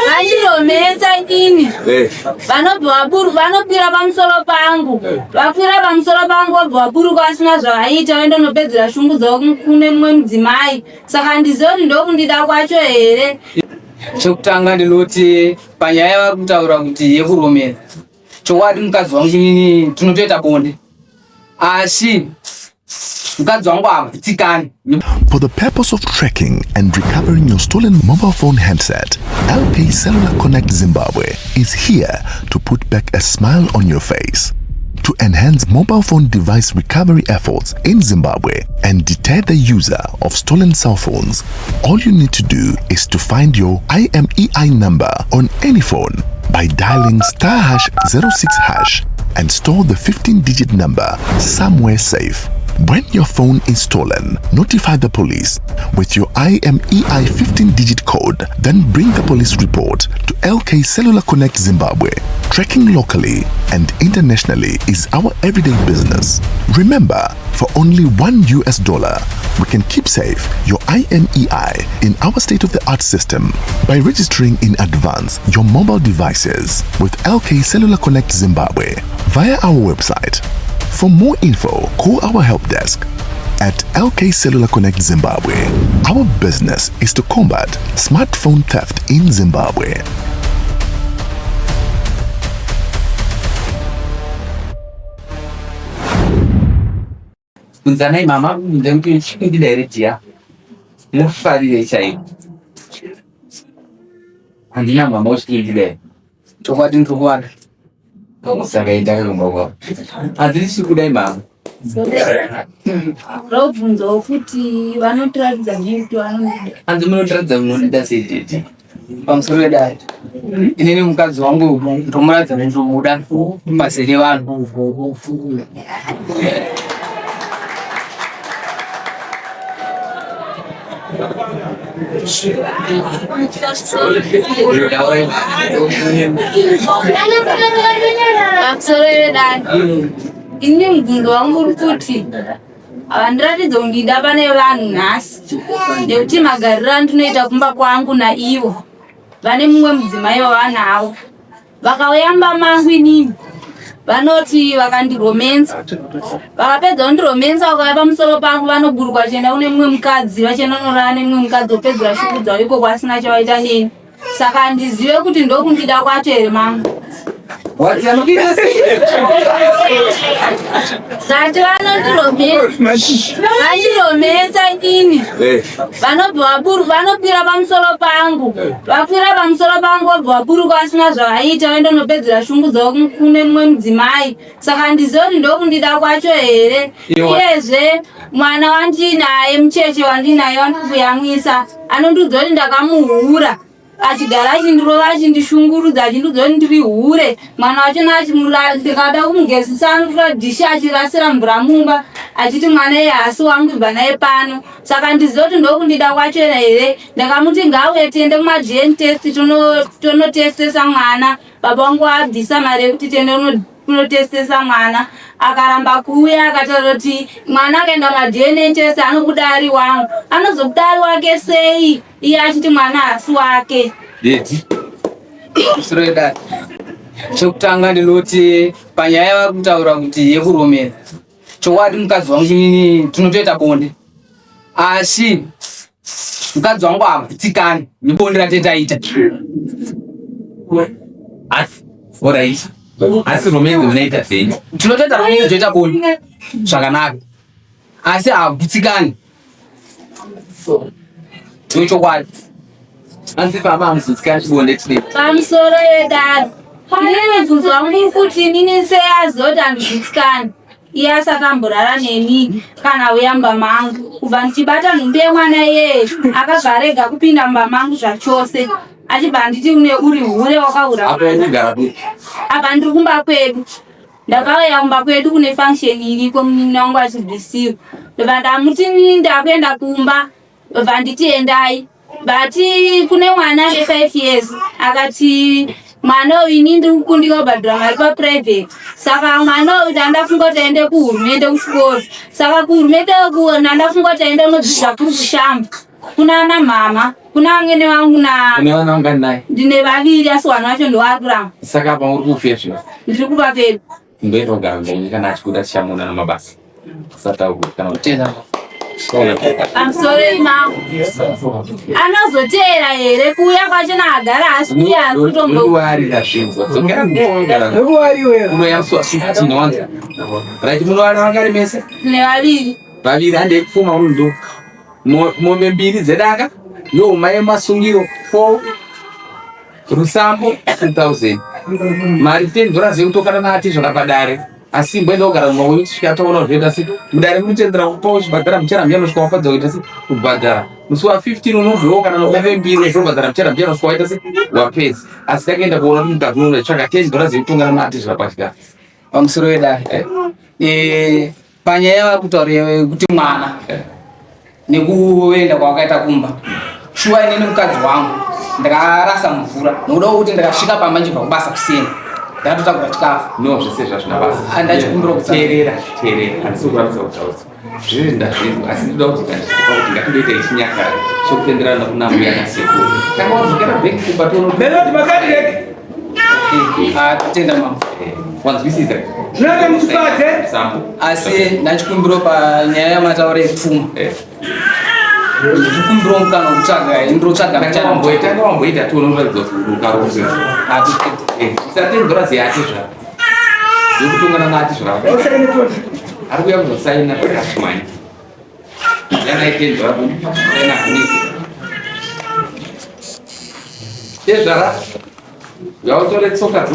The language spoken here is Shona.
Vachiromesa inini. Vanobva vanopira pamusoro pangu. Vakwira pamusoro pangu Voburuka asina zvavaita vaenda kunopedzera shungu dzavo kune mumwe mudzimai. Saka handizivi kuti ndokundida kwacho here. Chokutanga ndinoti panyaya vari kutaura kuti yekuromera. Chokwadi mukadzi wangu inini tinotoita bonde. Asi mukadzi wangu hakutsikani. For the purpose of tracking and recovering your stolen mobile phone handset, LK Cellular Connect Zimbabwe is here to put back a smile on your face. To enhance mobile phone device recovery efforts in Zimbabwe and deter the user of stolen cell phones, all you need to do is to find your IMEI number on any phone by dialing *#06# and store the 15-digit number somewhere safe. When your phone is stolen, notify the police with your IMEI 15-digit code, then bring the police report to LK Cellular Connect Zimbabwe. Tracking locally and internationally is our everyday business. Remember, for only $1, we can keep safe your IMEI in our state-of-the-art system by registering in advance your mobile devices with LK Cellular Connect Zimbabwe via our website. For more info, call our help desk at LK Cellular Connect Zimbabwe. Our business is to combat smartphone theft in Zimbabwe. Kunzanai mama, ndempi chikidiretia. Mufari chai. Andina mama usikidire. Chokwadi ndukwana. Saka ita kumbogo. Adrisi kudai mama. Robvunzo kuti vanotiradza nyitu vanondida. Anzi munotiradza munondida sei. Pamusoro dai. Inini mukadzi wangu ndomuradza ndomuda mazere vanhu. Ini mgundu wangu kuti avandiratidza kundida pane vanhu nhasi nekuti magariro andinoita kumba kwangu naivo vane mumwe mudzimai wavanavo vakauyamba mangu inini vanoti vakandiromenza vakapedza kundiromenza vakauya pamusoro pangu vanoburuka vachienda kune mumwe mukadzi vachienda kunorara nemumwe mukadzi wopedzera shuku dzavo iko kwasina chavaita neni. Saka handizive kuti ndokundida kwacho here mangu. Zati vanondiromenza inini vanopira pamusoro pangu vakwira pamusoro pangu vobva vaburuka vasina zvavaita vaenda kunopedzera shungu dzavo kune mumwe mudzimai. Saka handizive kuti ndokundida kwacho here. Iyezve mwana wandinaye mucheche wandinaye wandikuyamwisa anondiudza kuti ndakamuhura achigara achindirova achindishungurudza achindiudza kuti ndiri hure. Mwana wacho ndikada kumugezisa anotora dhishi achirasira mvura mumba achiti mwana iye hasi wangu ibva naye pano. Saka ndizive kuti ndokundida kwacho here. Ndakamuti ngauye tiende kumagen test tonotestesa mwana. Baba wangu abvisa mari yekuti tiende kunotestesa mwana. Akaramba kuuya akataura kuti mwana akaenda kumagen test anobuda ari wangu. Anozobuda ari wake sei? Iye achiti mwana hasi wake. Chokutanga ndinoti panyaya vari kutaura kuti yekuromera. Chokwadi mukadzi wangu inini tinotoita bonde. Asi mukadzi wangu hakutsikani nebonde ratetaita. Alright. Asi romero unaita sei? Tinotoita romero toita bonde. Zvakanaka. Asi hakutsikani. Chokwadi. Anzi baba amuzitsikani bonde tine. Pamusoro yedaro. Inini bvunzo wangu kuti inini seyaziva handizitsikani. Iye asakamborara neni kana uyamba mangu. Kubva ndichibata nhumbi yemwana iyeye akagarega kupinda mumba mangu zvachose. Achibva nditi uri hure wakahura. Apa ndiri kumba kwedu. Ndakauya kumba kwedu kune function iriko munin'ina wangu achibvisiwa. Ndobva ndamuti nini ndakuenda kumba. Ndobva nditi endai. Bati kune mwana we5 years akati mwana uyu inini ndiri kukundika kubhadhira mari paprivate. Saka mwana uyu ndandafunga kuti aende kuhurumende kuchikoro. Saka kuhurumende ndafunga kuti aende kunodzidzisa kuri kushamba. kuna ana mama, kuna angene wangu na Unewana ungani naye? ndine vaviri asi wana wacho ndowakuramba. Saka apa uri kufezva? Ndiri kuva pedu. Ndoitogara ngoni kana achikuda tichamuna namabasa. Satauri kana Tenda. I'm sorry mama. Anozotera here kuya kwacho naagara asi kuya asi kutombo. Wari kazvinzwa. Zongera ngongara. Wari wewe. Unoyamswa 15 wanza. Right munowari vangari mese? Ndine vaviri. Vaviri hande kufuma unondo. Mombe mbiri dzedanga. Nhoma yemasungiro 4. Rusambo 2000. Mari $10 yekutokana nati zvakapadare. Asi mbwenda ogara mwawe kusvika taona zvoita sei mudare munotendera kupa uchibhadhara muchera mbiyanosvika wafadza kuita sei kubhadhara musi wa15 unobvewo kana nokuve mbiri zvinobhadhara muchera mbiyanosvika waita sei wapedza asi takaenda kuona kuti mukadzi unotsvaka $10 yekutongana nati zvakapatika pamusoro wedare panyaya vari kutaura kuti mwana nekuenda kwawakaita kumba shuwa inini mukadzi wangu ndakarasa mvura nokuda kuti ndakasvika pamba nchibva kubasa kuseni ndatotakura chikafu no zvese zvazvina basa handachikumbira kuteerera handisi kuramisa kutaudza zviri ndazvinzwa asi ndoda kuti kandisvika kuti ngatindoita ichinyakare chokutenderana kuna mbuya nasekuru tanga wadzokera bheki kumba tonoati makadideki tatenda mama wanzwisisa zvinoita muchikadze asi ndachikumbiro panyaya yamataura epfuma ndikumbiro mukana wekutsvaga indotsvaga tanga wamboita tonoratidza kuti ukarose $10 yati zvako yekutongana nati zvako ari kuya kuzosaina pakashimanya yana $10 yana hanisi ezvara yautore tsoka